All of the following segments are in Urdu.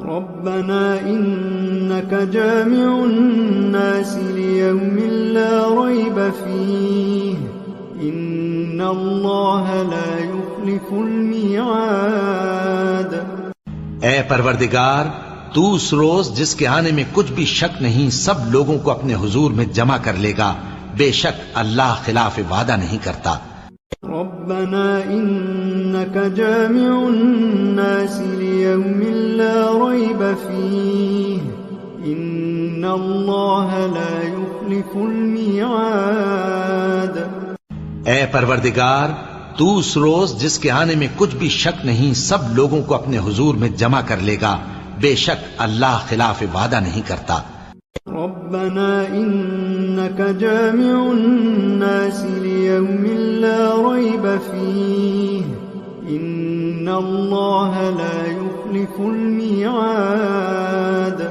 ربنا إنك جامع الناس ليوم لا ريب فيه إن الله لا يخلف الميعاد۔ اے پروردگار، تو اس روز جس کے آنے میں کچھ بھی شک نہیں سب لوگوں کو اپنے حضور میں جمع کر لے گا، بے شک اللہ خلاف وعدہ نہیں کرتا۔ ربنا إنك جامع الناس ليوم لا ريب فيه إن الله لا يخلف الميعاد۔ اے پروردگار، تو اس روز جس کے آنے میں کچھ بھی شک نہیں سب لوگوں کو اپنے حضور میں جمع کر لے گا، بے شک اللہ خلاف وعدہ نہیں کرتا۔ ربنا إنك جامع الناس ليوم لا ريب فيه إن الله لا يخلف الميعاد۔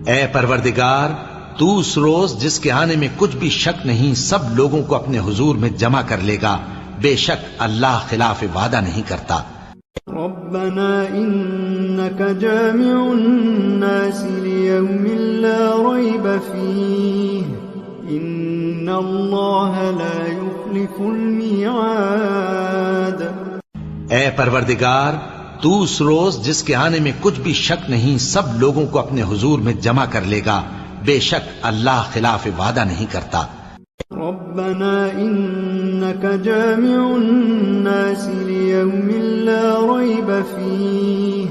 اے پروردگار، تو اس روز جس کے آنے میں کچھ بھی شک نہیں سب لوگوں کو اپنے حضور میں جمع کر لے گا، بے شک اللہ خلاف وعدہ نہیں کرتا۔ ربنا إنك جامع الناس ليوم لا ريب فيه إن الله لا يخلف الميعاد۔ اے پروردگار، تو اس روز جس کے آنے میں کچھ بھی شک نہیں سب لوگوں کو اپنے حضور میں جمع کر لے گا، بے شک اللہ خلاف وعدہ نہیں کرتا۔ ربنا إنك جامع الناس ليوم لا ريب فيه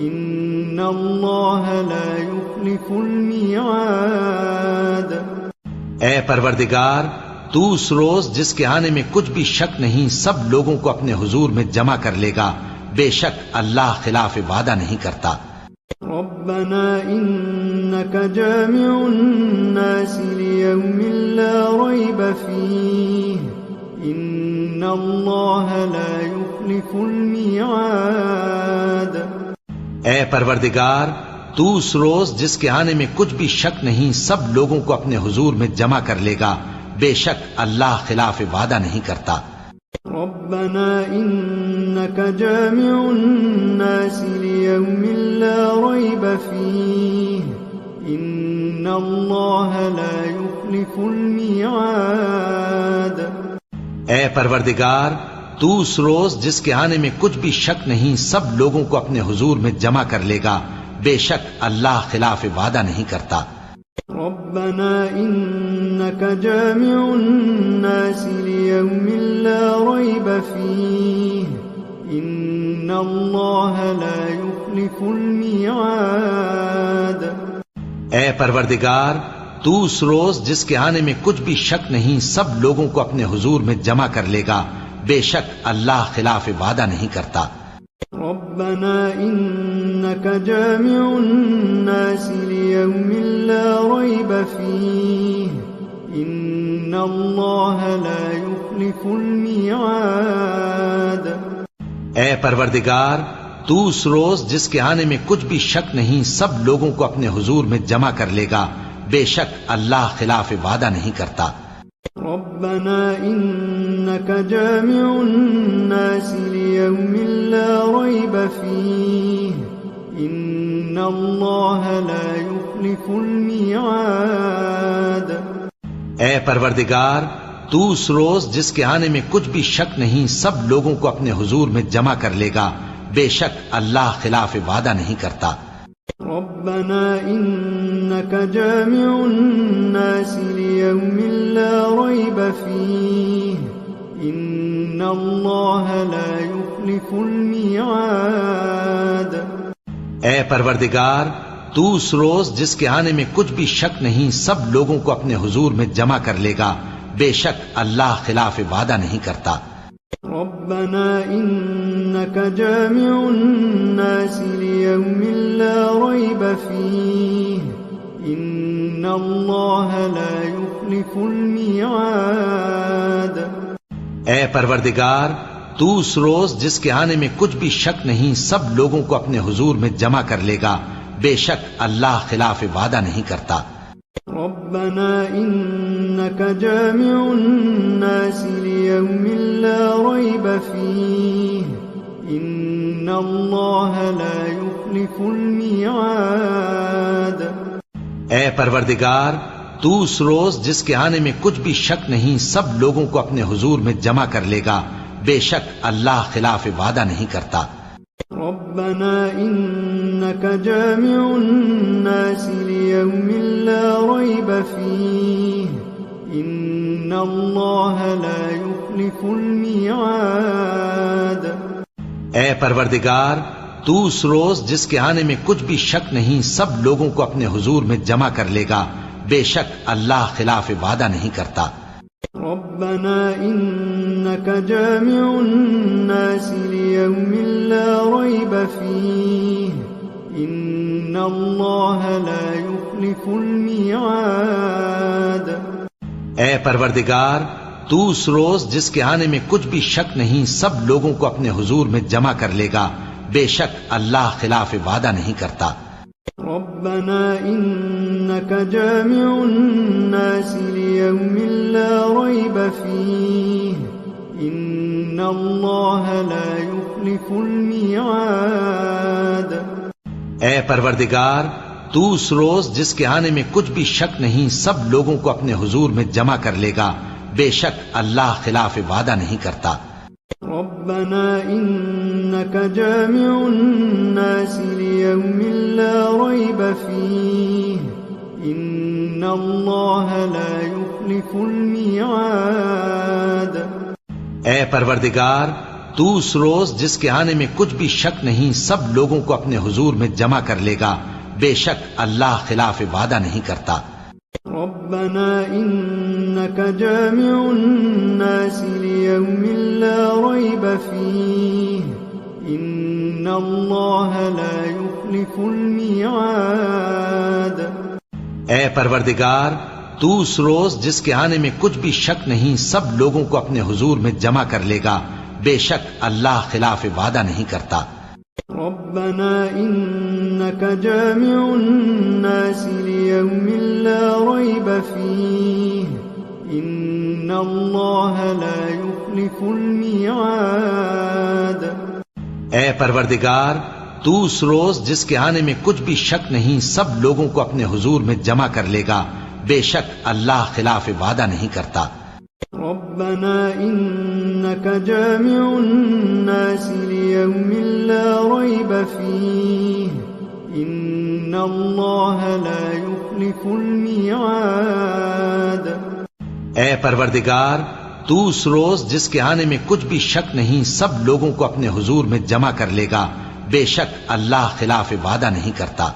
إن الله لا يخلف الميعاد۔ اے پروردگار، تو اس روز جس کے آنے میں کچھ بھی شک نہیں سب لوگوں کو اپنے حضور میں جمع کر لے گا، بے شک اللہ خلاف وعدہ نہیں کرتا۔ ربنا إنك جامع الناس ليوم لا ريب فيه إن الله لا يخلف الميعاد۔ اے پروردگار، تو اس روز جس کے آنے میں کچھ بھی شک نہیں سب لوگوں کو اپنے حضور میں جمع کر لے گا، بے شک اللہ خلاف وعدہ نہیں کرتا۔ ربنا إنك جامع الناس ليوم لا ريب فيه إن الله لا يخلف الميعاد۔ اے پروردگار، تو اس روز جس کے آنے میں کچھ بھی شک نہیں سب لوگوں کو اپنے حضور میں جمع کر لے گا، بے شک اللہ خلاف وعدہ نہیں کرتا۔ ربنا إنك جامع الناس ليوم لا ريب فيه إن الله لا يخلف الميعاد۔ اے پروردگار، تو اس روز جس کے آنے میں کچھ بھی شک نہیں سب لوگوں کو اپنے حضور میں جمع کر لے گا، بے شک اللہ خلاف وعدہ نہیں کرتا۔ ربنا إنك جامع الناس ليوم لا ريب فيه إن الله لا يخلف الميعاد۔ اے پروردگار، تو اس روز جس کے آنے میں کچھ بھی شک نہیں سب لوگوں کو اپنے حضور میں جمع کر لے گا، بے شک اللہ خلاف وعدہ نہیں کرتا۔ ربنا إنك جامع الناس ليوم لا ريب فيه إن الله لا يخلف الميعاد۔ اے پروردگار، تو اس روز جس کے آنے میں کچھ بھی شک نہیں سب لوگوں کو اپنے حضور میں جمع کر لے گا، بے شک اللہ خلاف وعدہ نہیں کرتا۔ ربنا إنك جامع الناس ليوم لا ريب فيه إن الله لا يخلف الميعاد۔ اے پروردگار، تو اس روز جس کے آنے میں کچھ بھی شک نہیں سب لوگوں کو اپنے حضور میں جمع کر لے گا، بے شک اللہ خلاف وعدہ نہیں کرتا۔ ربنا إنك جامع الناس ليوم لا ريب فيه إن الله لا يخلف الميعاد۔ اے پروردگار، تو اس روز جس کے آنے میں کچھ بھی شک نہیں سب لوگوں کو اپنے حضور میں جمع کر لے گا، بے شک اللہ خلاف وعدہ نہیں کرتا۔ ربنا إنك جامع الناس ليوم لا ريب فيه إن الله لا يخلف يخلف الميعاد اے پروردگار تو اس روز جس کے آنے میں کچھ بھی شک نہیں سب لوگوں کو اپنے حضور میں جمع کر لے گا، بے شک اللہ خلاف وعدہ نہیں کرتا۔ ربنا إنك جامع الناس ليوم لا ريب فيه إن الله لا يخلف الميعاد اے پروردگار تو اس روز جس کے آنے میں کچھ بھی شک نہیں سب لوگوں کو اپنے حضور میں جمع کر لے گا، بے شک اللہ خلاف وعدہ نہیں کرتا۔ ربنا إنك جامع الناس ليوم لا ريب فيه إن الله لا يخلف الميعاد اے پروردگار تو اس روز جس کے آنے میں کچھ بھی شک نہیں سب لوگوں کو اپنے حضور میں جمع کر لے گا، بے شک اللہ خلاف وعدہ نہیں کرتا۔ ربنا إنك جامع الناس ليوم لا ريب فيه إن الله لا يخلف الميعاد اے پروردگار تو اس روز جس کے آنے میں کچھ بھی شک نہیں سب لوگوں کو اپنے حضور میں جمع کر لے گا، بے شک اللہ خلاف وعدہ نہیں کرتا۔ ربنا إنك جامع الناس ليوم لا ريب فيه إن الله لا يخلف الميعاد اے پروردگار تو اس روز جس کے آنے میں کچھ بھی شک نہیں سب لوگوں کو اپنے حضور میں جمع کر لے گا، بے شک اللہ خلاف وعدہ نہیں کرتا۔ ربنا إنك جامع الناس ليوم لا ريب فيه إن الله لا يخلف الميعاد اے پروردگار تو اس روز جس کے آنے میں کچھ بھی شک نہیں سب لوگوں کو اپنے حضور میں جمع کر لے گا، بے شک اللہ خلاف وعدہ نہیں کرتا۔ ربنا إنك جامع الناس ليوم لا ريب فيه إن الله لا يخلف الميعاد اے پروردگار تو اس روز جس کے آنے میں کچھ بھی شک نہیں سب لوگوں کو اپنے حضور میں جمع کر لے گا، بے شک اللہ خلاف وعدہ نہیں کرتا۔ ربنا إنك جامع الناس ليوم لا ريب فيه إن الله لا يخلف الميعاد اے پروردگار تو اس روز جس کے آنے میں کچھ بھی شک نہیں سب لوگوں کو اپنے حضور میں جمع کر لے گا، بے شک اللہ خلاف وعدہ نہیں کرتا۔